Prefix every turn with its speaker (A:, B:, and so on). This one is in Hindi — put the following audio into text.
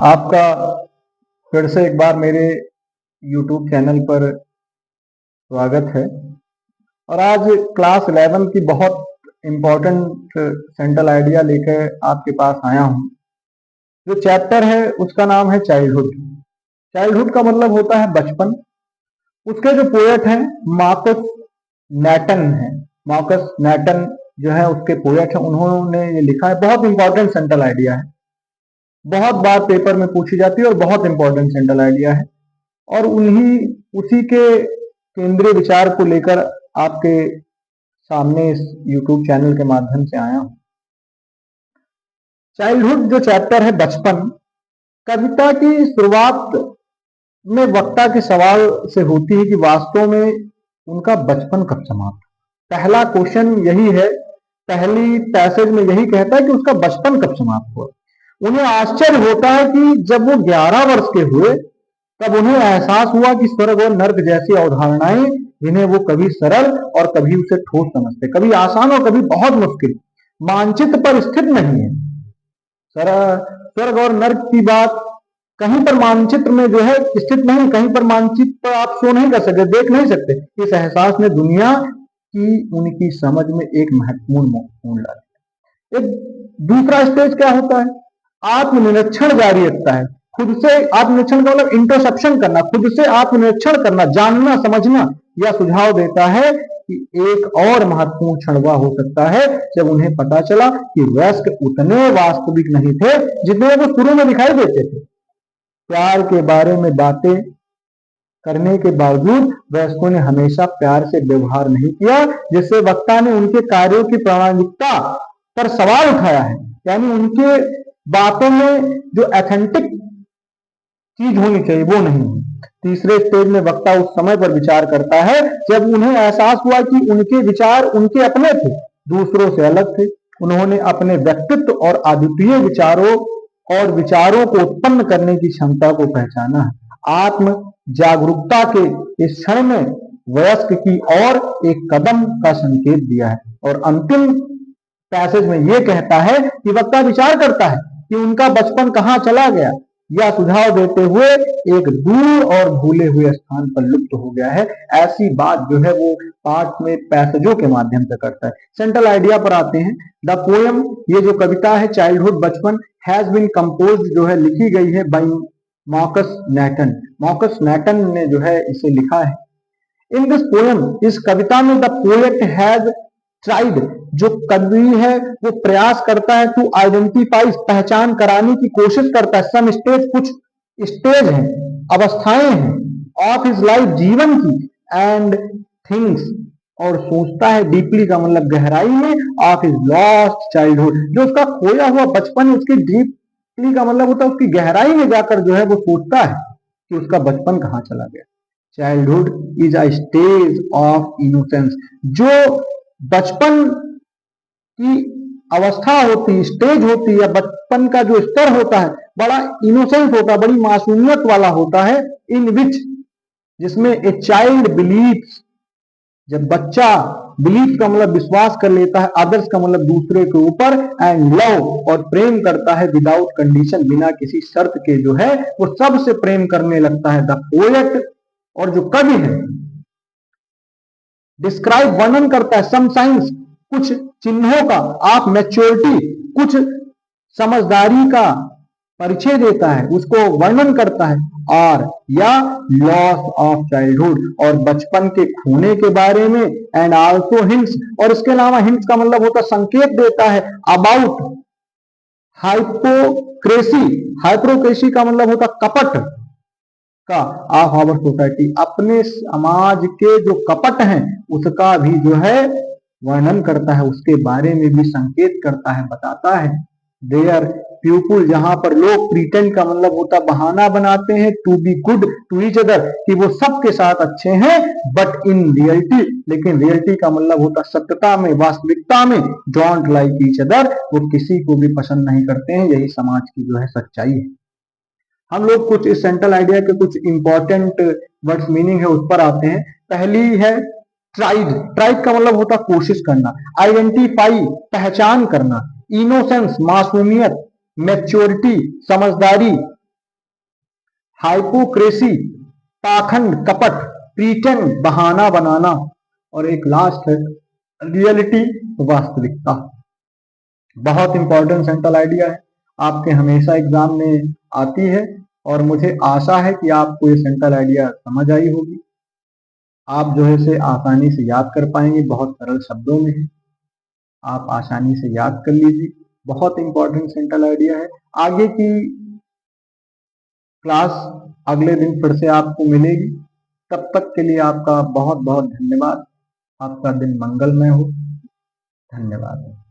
A: आपका फिर से एक बार मेरे YouTube चैनल पर स्वागत है। और आज क्लास 11 की बहुत इम्पोर्टेंट सेंट्रल आइडिया लेकर आपके पास आया हूँ। जो चैप्टर है उसका नाम है चाइल्डहुड। चाइल्डहुड का मतलब होता है बचपन। उसके जो पोएट हैं मार्कस नैटन है। मार्कस नैटन जो है उसके पोएट हैं, उन्होंने ये लिखा है। बहुत इंपॉर्टेंट सेंट्रल आइडिया है, बहुत बार पेपर में पूछी जाती है और बहुत इंपॉर्टेंट सेंट्रल आइडिया है। और उसी के केंद्रीय विचार को लेकर आपके सामने इस YouTube चैनल के माध्यम से आया हूं। चाइल्डहुड जो चैप्टर है बचपन, कविता की शुरुआत में वक्ता के सवाल से होती है कि वास्तव में उनका बचपन कब समाप्त। पहला क्वेश्चन यही है, पहली पैसेज में यही कहता है कि उसका बचपन कब समाप्त हुआ। उन्हें आश्चर्य होता है कि जब वो 11 वर्ष के हुए तब उन्हें एहसास हुआ कि स्वर्ग और नर्क जैसी अवधारणाएं, जिन्हें वो कभी सरल और कभी उसे ठोस समझते, कभी आसान और कभी बहुत मुश्किल, मानचित्र पर स्थित नहीं है। स्वर्ग और नर्क की बात कहीं पर मानचित्र में जो है स्थित नहीं, कहीं पर मानचित्र पर आप शो नहीं कर सकते, देख नहीं सकते। इस एहसास ने दुनिया की उनकी समझ में एक महत्वपूर्ण मोड़ डाली। एक दूसरा स्टेज क्या होता है, आत्मनिरीक्षण जारी रखता है। खुद से आत्मनिरीक्षण का मतलब इंट्रोस्पेक्शन करना, खुद से आत्मनिरीक्षण करना, जानना समझना। यह सुझाव देता है कि एक और महत्वपूर्ण क्षण वह हो सकता है जब उन्हें पता चला कि वयस्क उतने वास्तविक नहीं थे जितने वो शुरू में दिखाई देते थे। प्यार के बारे में बातें करने के बावजूद वयस्कों ने हमेशा प्यार से व्यवहार नहीं किया, जिससे वक्ता ने उनके कार्यों की प्रामाणिकता पर सवाल उठाया है। यानी उनके बातों में जो ऑथेंटिक चीज होनी चाहिए वो नहीं हुई। तीसरे स्टेज में वक्ता उस समय पर विचार करता है जब उन्हें एहसास हुआ कि उनके विचार उनके अपने थे, दूसरों से अलग थे। उन्होंने अपने व्यक्तित्व और अद्वितीय विचारों को उत्पन्न करने की क्षमता को पहचाना है। आत्म जागरूकता के इस क्षण में वयस्क की ओर एक कदम का संकेत दिया है। और अंतिम पैसेज में यह कहता है कि वक्ता विचार करता है कि उनका बचपन कहां चला गया। यह सुझाव देते हुए एक दूर और भूले हुए स्थान पर लुप्त हो गया है। ऐसी बात जो है वो पाठ में पैसेजों के माध्यम से करता है। सेंट्रल आइडिया पर आते हैं। द पोएम, ये जो कविता है चाइल्डहुड बचपन, हैज बीन कंपोज्ड, जो है लिखी गई है बाय मार्कस नैटन। मार्कस नैटन ने जो है इसे लिखा है। इन दिस पोएम, इस कविता में द पोएट हैज ट्राइड, जो कवि है वो प्रयास करता है टू आइडेंटिफाई, पहचान कराने की कोशिश करता है, सम स्टेज, कुछ स्टेज हैं, अवस्थाएं हैं, ऑफ हिज लाइफ, जीवन की, एंड थिंग्स, और सोचता है डीपली का मतलब गहराई में, ऑफ हिज लॉस्ट चाइल्डहुड, जो उसका खोया हुआ बचपन, उसकी डीपली का मतलब होता है उसकी गहराई में जाकर जो है वो सोचता है कि उसका बचपन कहाँ चला गया। Childhood is a stage of innocence, जो बचपन की अवस्था होती, स्टेज होती है, बचपन का जो स्तर होता है बड़ा इनोसेंस होता है, बड़ी मासूमियत वाला होता है। इन विच, जिसमें ए चाइल्ड बिलीव्स, जब बच्चा, बिलीव का मतलब विश्वास कर लेता है, अदर्स का मतलब दूसरे के ऊपर, एंड लव, और प्रेम करता है, विदाउट कंडीशन, बिना किसी शर्त के जो है वो सबसे प्रेम करने लगता है। द पोएट, और जो कवि है, डिस्क्राइब, वर्णन करता है, सम साइंस, कुछ चिन्हों का, ऑफ मैच्योरिटी, कुछ समझदारी का परिचय देता है, उसको वर्णन करता है, और या लॉस ऑफ चाइल्डहुड, और बचपन के खोने के बारे में, एंड आल्सो हिंट्स, और इसके अलावा हिंट्स का मतलब होता है संकेत देता है, अबाउट हाइपोक्रेसी, हाइपोक्रेसी का मतलब होता कपट का, ऑफ आवर सोसाइटी, अपने समाज के जो कपट हैं उसका भी जो है वर्णन करता है, उसके बारे में भी संकेत करता है, बताता है। देयर पीपुल, जहां पर लोग, प्रीटेंड का मतलब होता बहाना बनाते हैं, to be good to each other, कि वो सबके साथ अच्छे हैं, बट इन रियलिटी, लेकिन रियलिटी का मतलब होता सत्यता में, वास्तविकता में, डोंट लाइक ईच अदर, वो किसी को भी पसंद नहीं करते हैं। यही समाज की जो है सच्चाई है। हम लोग कुछ इस सेंट्रल आइडिया के कुछ इंपॉर्टेंट वर्ड्स मीनिंग है उस पर आते हैं। पहली है ट्राइड। ट्राइड का मतलब होता कोशिश करना, आइडेंटिफाई, पहचान करना, इनोसेंस, मासूमियत, मैच्योरिटी, समझदारी, हाइपोक्रेसी, पाखंड, कपट, प्रीटेंड, बहाना बनाना, और एक लास्ट है रियलिटी, वास्तविकता। बहुत इंपॉर्टेंट सेंट्रल आइडिया है, आपके हमेशा एग्जाम में आती है, और मुझे आशा है कि आपको ये सेंट्रल आइडिया समझ आई होगी। आप जो है इसे आसानी से याद कर पाएंगे, बहुत सरल शब्दों में है, आप आसानी से याद कर लीजिए। बहुत इंपॉर्टेंट सेंट्रल आइडिया है। आगे की क्लास अगले दिन फिर से आपको मिलेगी। तब तक के लिए आपका बहुत बहुत धन्यवाद। आपका दिन मंगलमय हो। धन्यवाद।